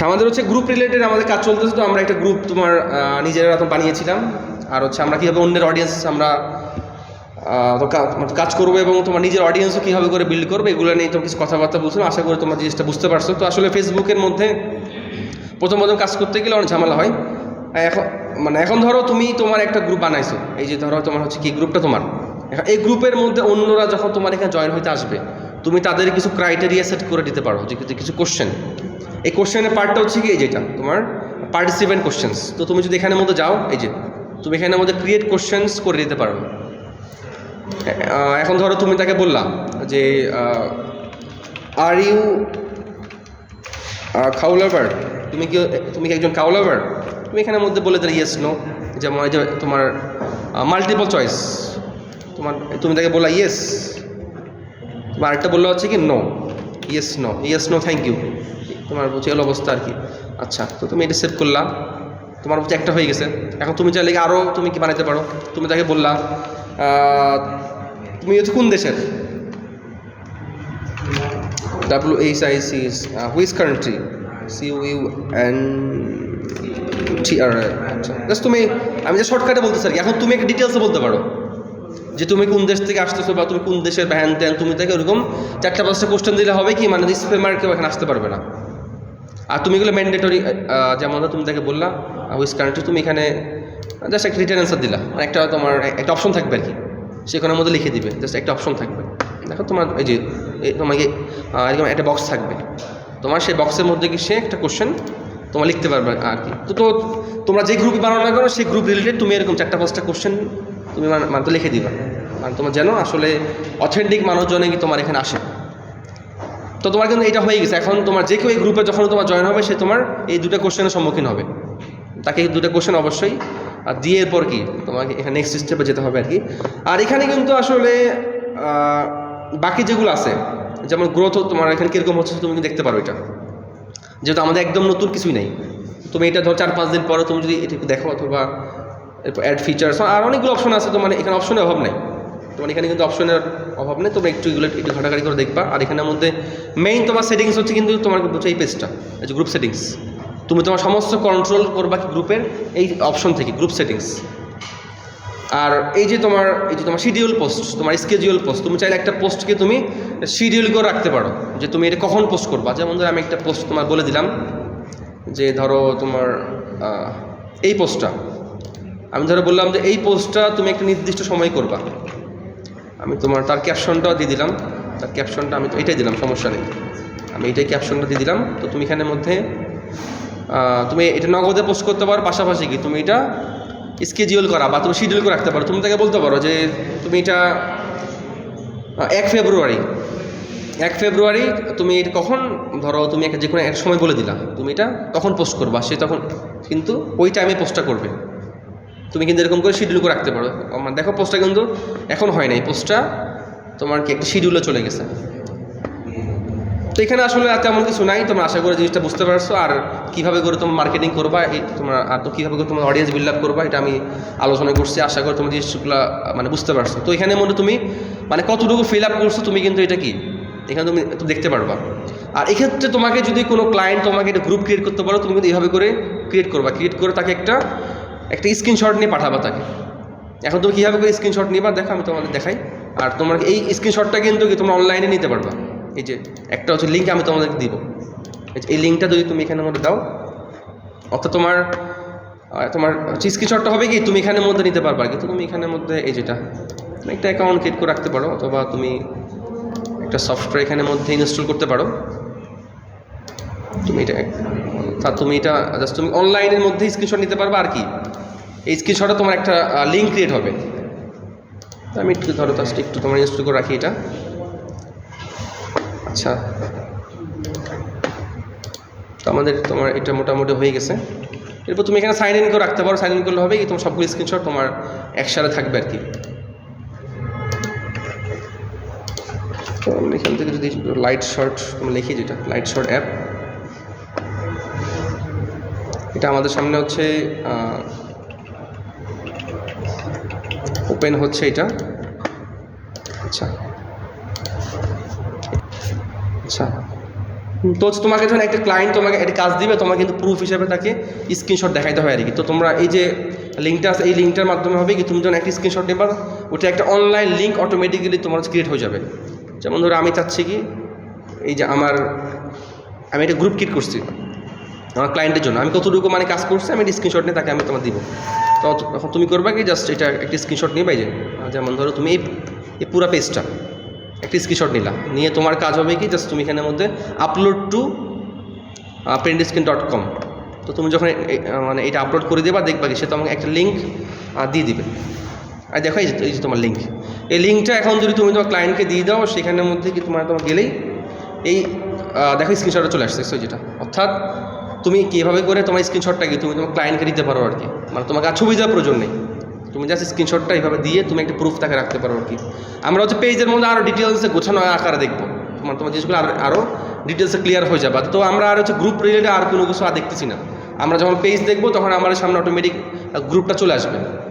আচ্ছা, আমাদের হচ্ছে গ্রুপ রিলেটেড আমাদের কাজ চলতেছে। তো আমরা একটা গ্রুপ তোমার নিজেরা বানিয়েছিলাম। আর হচ্ছে আমরা কীভাবে অন্যের অডিয়েন্স আমরা কাজ করবো এবং তোমার নিজের অডিয়েন্সও কীভাবে করে বিল্ড করবে, এগুলো নিয়ে তোমার কিছু কথাবার্তা বলছিলাম। আশা করি তোমরা জিনিসটা বুঝতে পারছো। তো আসলে ফেসবুকের মধ্যে প্রথম কাজ করতে গেলে অনেক ঝামেলা হয়। এখন ধরো তুমি তোমার একটা গ্রুপ বানাইছো, এই যে ধরো তোমার হচ্ছে কি গ্রুপটা তোমার, এখন এই গ্রুপের মধ্যে অন্যরা যখন তোমার এখানে জয়েন হইতে আসবে, তুমি তাদের কিছু ক্রাইটেরিয়া সেট করে দিতে পারো, যে কিছু কোশ্চেন। এই কোশ্চেনের পার্টটা হচ্ছে কি, এই যেটা তোমার পার্টিসিপেন্ট কোশ্চেন্স। তো তুমি যদি এখানের মধ্যে যাও, এই যে তুমি এখানের মধ্যে ক্রিয়েট কোশ্চেন্স করে দিতে পারো। এখন ধরো তুমি তাকে বললা যে আর ইউ কাউ লাভার, তুমি কি একজন কাউ লাভার? তুমি এখানের মধ্যে বলে দিলে ইয়েস নো। যেমন এই যে তোমার মাল্টিপল চয়েস, তুমি তাকে বললা ইয়েস, তোমার আরেকটা বললো হচ্ছে কি no, yes no thank you, তোমার বলছে এলো অবস্থা আর কি। আচ্ছা, তো তুমি এটা সেভ করলা, তোমার হচ্ছে একটা হয়ে গেছে। এখন তুমি চাইলে আরও তুমি কি বানাতে পারো, তুমি তাকে বললা তুমি হচ্ছে কোন দেশের, WHIC হুইচ কান্ট্রি, CUNTR। আচ্ছা, জাস্ট তুমি, আমি যে শর্টকাটে বলতেছি আর কি। এখন তুমি একটা ডিটেলসে বলতে পারো যে তুমি কোন দেশ থেকে আসতেছো বা তুমি কোন দেশের হ্যান ত্যান। তুমি তাকে ওরকম 4-5টা কোশ্চেন দিলে হবে কি, মানে স্প্যামার কেউ এখানে আসতে পারবে না। আর তুমি এগুলো ম্যান্ডেটরি, যেমন তুমি তাকে বললা হুইচ কান্ট্রি, তুমি এখানে জাস্ট একটা রিটার্ন অ্যান্সার দিলা, মানে একটা তোমার একটা অপশন থাকবে আর কি, সেখানের মধ্যে লিখে দিবে, জাস্ট একটা অপশন থাকবে। দেখো তোমার এই যে তোমাকে এরকম একটা বক্স থাকবে, তোমার সেই বক্সের মধ্যে কি সে একটা কোশ্চেন তোমার লিখতে পারবে আর কি। তো তোমরা যে গ্রুপ বানানো না করো, সেই গ্রুপ রিলেটেড তুমি এরকম 4-5টা কোশ্চেন তুমি মানে তো লিখে দিবা, মানে তোমার যেন আসলে অথেন্টিক মানুষজনে কি তোমার এখানে আসে। তো তোমার কিন্তু এটা হয়ে গেছে। এখন তোমার যে কেউ এই গ্রুপে যখন তোমার জয়েন হবে, সে তোমার এই 2টা কোশ্চেনের সম্মুখীন হবে। তাকে 2টা কোশ্চেন অবশ্যই আর দিয়ে এরপর কি তোমাকে এখানে নেক্সট স্টেপে যেতে হবে আর কি। আর এখানে কিন্তু আসলে বাকি যেগুলো আছে, যেমন গ্রোথ তোমার এখানে কীরকম হচ্ছে তুমি কিন্তু দেখতে পারো। এটা যেহেতু আমাদের একদম নতুন কিছুই নেই, তুমি এটা ধরো 4-5 দিন পরে তুমি যদি এটা দেখো, অথবা এরপর অ্যাড ফিচার্স আর অনেকগুলো অপশন আছে, তোমার এখানে অপশনের অভাব নেই। তোমার এখানে কিন্তু অপশনের অভাব নেই, তোমরা একটু ঘাটাঘাটি করে দেখবা। আর এখানের মধ্যে মেইন তোমার সেটিংস হচ্ছে কিন্তু তোমার হচ্ছে এই পেজটা, এই যে গ্রুপ সেটিংস। তুমি তোমার সমস্ত কন্ট্রোল করবা গ্রুপের এই অপশন থেকে, গ্রুপ সেটিংস। আর এই যে তোমার শিডিউল পোস্ট, তোমার স্কেডিউল পোস্ট, তুমি চাইলে একটা পোস্টকে তুমি শিডিউল করে রাখতে পারো, যে তুমি এটা কখন পোস্ট করবা। যেমন ধরো আমি একটা পোস্ট তোমার বলে দিলাম যে ধরো তোমার এই পোস্টটা, আমি ধরো বললাম যে এই পোস্টটা তুমি একটা নির্দিষ্ট সময় করবা। আমি তোমার তার ক্যাপশনটাও দিয়ে দিলাম, তার ক্যাপশনটা আমি এটাই দিলাম, সমস্যা নেই, আমি এইটাই ক্যাপশনটা দিয়ে দিলাম। তো তুমি এখানের মধ্যে তুমি এটা নগদে পোস্ট করতে পারো, পাশাপাশি কি তুমি এটা স্কেডিউল করা বা তুমি শিডিউল করে রাখতে পারো। তুমি তাকে বলতে পারো যে তুমি এটা 1 ফেব্রুয়ারি তুমি এটা কখন, ধরো তুমি একটা যে কোনো এক সময় বলে দিলা তুমি এটা তখন পোস্ট করবা, সে তখন কিন্তু ওই টাইমে পোস্টটা করবে। তুমি কিন্তু এরকম করে শিডিউল করে রাখতে পারো। আমার দেখো পোস্টটা কিন্তু এখন হয় নাই, পোস্টটা তোমার কি একটা শিডিউলে চলে গেছে। তো এখানে আসলে তেমন কিছু নাই, তোমরা আশা করি জিনিসটা বুঝতে পারছো। আর কীভাবে করে তোমার মার্কেটিং করবা, এই তোমরা আর তো কীভাবে করে তোমার অডিয়েন্স বিল্ড আপ করবা, এটা আমি আলোচনা করছি। আশা করি তোমার জিনিসগুলো মানে বুঝতে পারছো। তো এখানের মধ্যে তুমি মানে কতটুকু ফিল আপ করছো, তুমি কিন্তু এটা কি এখানে তুমি দেখতে পারবা। আর এক্ষেত্রে তোমাকে যদি কোনো ক্লায়েন্ট তোমাকে একটা গ্রুপ ক্রিয়েট করতে পারো, তুমি কিন্তু এইভাবে করে ক্রিয়েট করে তাকে একটা স্ক্রিনশট নিয়ে পাঠাবা তাকে। এখন তুমি কীভাবে করে স্ক্রিনশট নিবা দেখো, আমি তোমাদের দেখাই। আর তোমার এই স্ক্রিনশটটা কিন্তু কি তোমরা অনলাইনে নিতে পারবা। এই যে একটা হচ্ছে লিঙ্ক আমি তোমাদেরকে দিব, এই লিঙ্কটা যদি তুমি এখানের মধ্যে দাও, অর্থাৎ তোমার স্ক্রিনশটটা হবে কি তুমি এখানের মধ্যে নিতে পারবা। কিন্তু তুমি এখানের মধ্যে এই যেটা একটা অ্যাকাউন্ট ক্রিয়েট করে রাখতে পারো, অথবা তুমি একটা সফটওয়্যার এখানের মধ্যে ইনস্টল করতে পারো। তুমি এটা জাস্ট তুমি অনলাইনের মধ্যে স্ক্রিনশট নিতে পারবা। আর কি এই স্ক্রিনশটে তোমার একটা লিঙ্ক ক্রিয়েট হবে। আমি একটু ধরো জাস্ট একটু তোমার ইনস্টল করে রাখি এটা। আচ্ছা, তো তোমার এটা মোটামুটি হয়ে গেছে। এরপর তুমি এখানে সাইন ইন করে রাখতে পারো। সাইন ইন করলে হবে কি তোমার সবগুলো স্ক্রিনশট তোমার একসাথে থাকবে আর কি। তো আমি এখান থেকে যদি লাইট শর্ট তুমি লিখি, যেটা লাইট শর্ট অ্যাপ, এটা আমাদের সামনে হচ্ছে ওপেন হচ্ছে এটা। আচ্ছা, তো তোমাকে যখন একটা ক্লায়েন্ট তোমাকে একটা কাজ দিবে, তোমাকে কিন্তু প্রুফ হিসেবে তাকে স্ক্রিনশট দেখাইতে হয় আর কি। তো তোমরা এই যে লিঙ্কটা আছে, এই লিঙ্কটার মাধ্যমে হবে কি, তুমি যখন একটা স্ক্রিনশট নেবা, ওটা একটা অনলাইন লিঙ্ক অটোমেটিক্যালি তোমার ক্রিয়েট হয়ে যাবে। যেমন ধরো আমি চাচ্ছি কি, এই যে আমি একটা গ্রুপ ক্রিয়েট করছি আমার ক্লায়েন্টের জন্য, আমি কতটুকু মানে কাজ করছি, আমি একটা স্ক্রিনশট নিয়ে তাকে আমি তোমার দিব। তো তখন তুমি করবা কি, জাস্ট এটা একটা স্ক্রিনশট নিয়ে যে যেমন ধরো তুমি এই পুরো পেজটা একটা স্ক্রিনশট নিয়ে তোমার কাজ হবে কি, জাস্ট তুমি এখানের মধ্যে আপলোড টু printscreen.com। তো তুমি যখন মানে এটা আপলোড করে দেবা, দেখবা কি সে তোমাকে একটা লিঙ্ক দিয়ে দিবে। আর দেখো এই যে তোমার লিঙ্ক, এই লিঙ্কটা এখন যদি তুমি তোমার ক্লায়েন্টকে দিয়ে দাও, সেখানের মধ্যে কি তোমার গেলেই এই দেখো স্ক্রিনশটটা চলে আসছে যেটা, অর্থাৎ তুমি কীভাবে করে তোমার স্ক্রিনশটটা কি তুমি তোমার ক্লায়েন্টকে দিতে পারো আর কি। মানে তোমাকে আর ছবি দেওয়ার প্রয়োজন নেই, তুমি জাস্ট স্ক্রিনশটটা এইভাবে দিয়ে তুমি একটা প্রুফ তাকে রাখতে পারো আর কি। আমরা হচ্ছে পেজের মধ্যে আরও ডিটেলসে গোছানো আকারে দেখবো, তোমার জিনিসগুলো আরও ডিটেলসে ক্লিয়ার হয়ে যাবে। তো আমরা আর হচ্ছে গ্রুপ রিলেটেড আর কোনো কিছু আর দেখতেছি না। আমরা যখন পেজ দেখবো তখন আমাদের সামনে অটোমেটিক গ্রুপটা চলে আসবে।